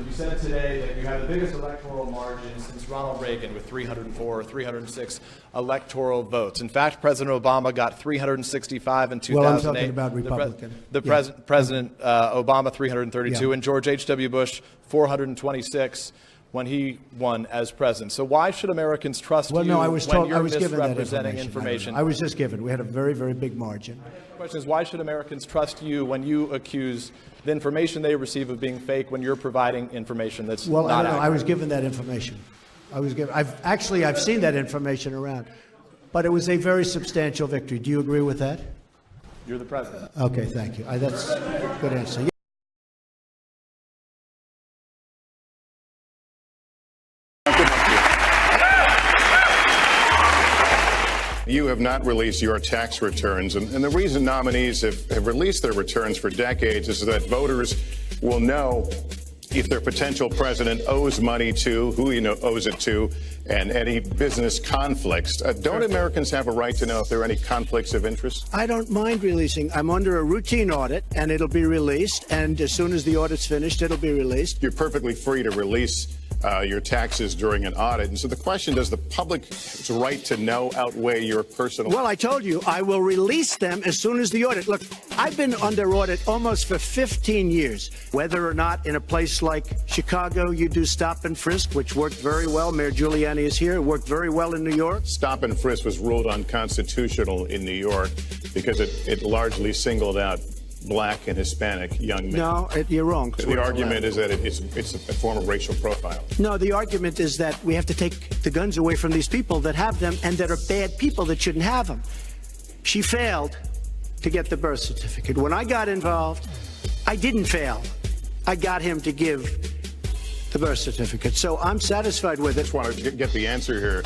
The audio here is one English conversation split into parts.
You said today that you have the biggest electoral margin since Ronald Reagan with 304 or 306 electoral votes. In fact, President Obama got 365 in 2008. Well, I'm talking about Republican. President Obama 332 and George H.W. Bush 426 when he won as president. So why should Americans trust you when you're misrepresenting information? I was just given. We had a very, very big margin. The question is, why should Americans trust you when you accuse the information they receive of being fake when you're providing information that's not accurate? I was given that information. I've seen that information around. But it was a very substantial victory. Do you agree with that? You're the president. Okay, thank you. That's a good answer. You have not released your tax returns, and the reason nominees have released their returns for decades is that voters will know if their potential president owes money to, who he owes it to, and any business conflicts. Don't Americans have a right to know if there are any conflicts of interest? I don't mind releasing. I'm under a routine audit, and it'll be released, and as soon as the audit's finished, it'll be released. You're perfectly free to release your taxes during an audit. And so the question, does the public's right to know outweigh your personal? Well, I told you, I will release them as soon as the audit. Look, I've been under audit almost for 15 years. Whether or not in a place like Chicago you do stop and frisk, which worked very well. Mayor Giuliani is here. It worked very well in New York. Stop and frisk was ruled unconstitutional in New York because it largely singled out Black and Hispanic young men. No, you're wrong. The argument is that it's a form of racial profile. No, the argument is that we have to take the guns away from these people that have them and that are bad people that shouldn't have them. She failed to get the birth certificate. When I got involved, I didn't fail. I got him to give the birth certificate. So I'm satisfied with it. I just want to get the answer here.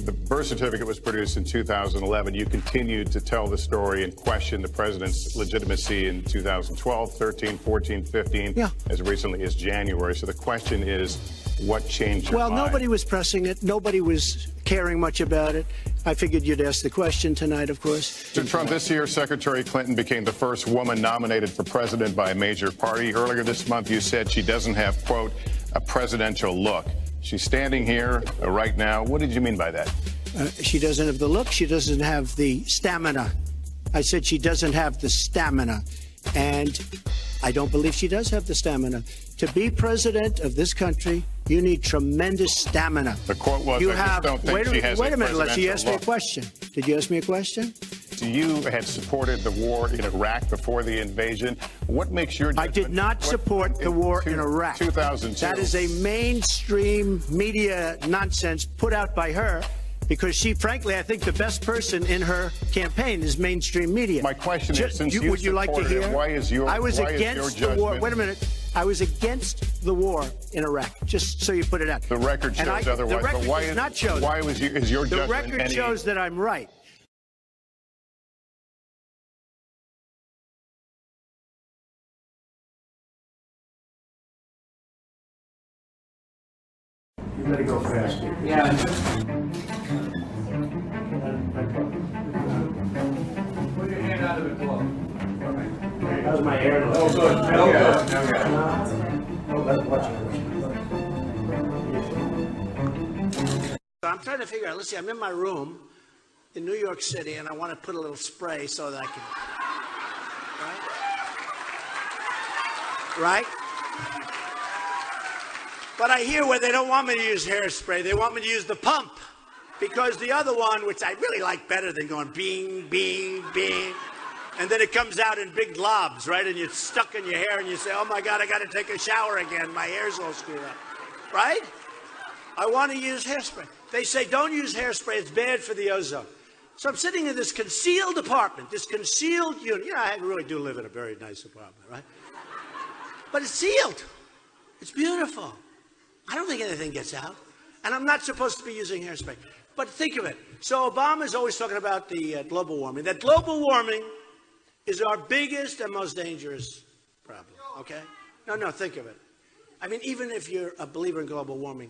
The birth certificate was produced in 2011. You continued to tell the story and question the president's legitimacy in 2012, 13, 14, 15, as recently as January. So the question is, what changed your mind? Well, nobody was pressing it. Nobody was caring much about it. I figured you'd ask the question tonight, of course. Mr. Trump, this year, Secretary Clinton became the first woman nominated for president by a major party. Earlier this month, you said she doesn't have, quote, a presidential look. She's standing here right now. What did you mean by that? She doesn't have the look. She doesn't have the stamina. I said she doesn't have the stamina. And I don't believe she does have the stamina. To be president of this country, you need tremendous stamina. The quote was, you I have, just don't think she has wait a minute, let's you ask me a question. Did you ask me a question? You had supported the war in Iraq before the invasion. What makes your judgment? I did not support the war in Iraq. 2002. That is a mainstream media nonsense put out by her because she, frankly, I think the best person in her campaign is mainstream media. My question is, since would you like to hear? Why is your I was against the war. Wait a minute. I was against the war in Iraq, just so you put it out. The record shows otherwise. The record but why does not show why was is your the judgment record shows that I'm right. You better go fast. Yeah. Put your hand out of the glove. How's my hair? Oh, good. Oh, good. I'm trying to figure out, let's see, I'm in my room in New York City and I want to put a little spray so that I can, right? But I hear where they don't want me to use hairspray, they want me to use the pump. Because the other one, which I really like better than going bing, bing, bing, and then it comes out in big globs, right? And you're stuck in your hair and you say, oh my God, I got to take a shower again. My hair's all screwed up, right? I want to use hairspray. They say, don't use hairspray, it's bad for the ozone. So I'm sitting in this concealed apartment, this concealed unit. You know, I really do live in a very nice apartment, right? But it's sealed. It's beautiful. I don't think anything gets out. And I'm not supposed to be using hairspray. But think of it. So Obama's always talking about the global warming. That global warming is our biggest and most dangerous problem, okay? No, think of it. I mean, even if you're a believer in global warming,